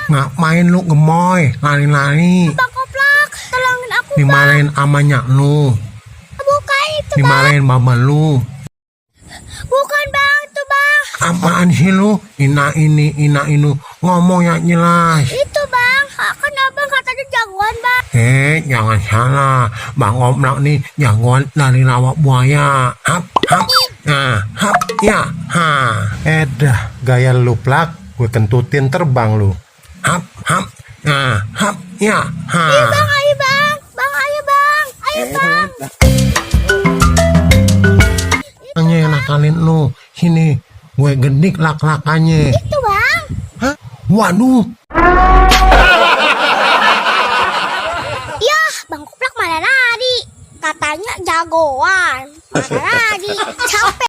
Ngapain lu gemoy, lari-lari? Bang Koplak, tolongin aku bang. Dimarahin amanya lu, Bukan itu bang. dimarahin mama lu. Bukan bang, itu bang. Apaan sih lu? Ina ini ngomongnya jelas. Itu bang, kan abang katanya jagoan bang. Jangan salah, Bang Oblak nih jagoan dari lawak buaya. Hap, hap, ya, ha. Dah, gaya lu plak, gue kentutin terbang lu. Hap, hap, ya, ha. Ayo bang, ayo bang. Bang, ayo bang. Ayo bang. Hanya yang nakalin lu, sini, gue gedik lak-lakannya. Itu bang. Hah? Waduh. Yah, Bang Koplak malah lari. Katanya jagoan. Malah lari. Capek.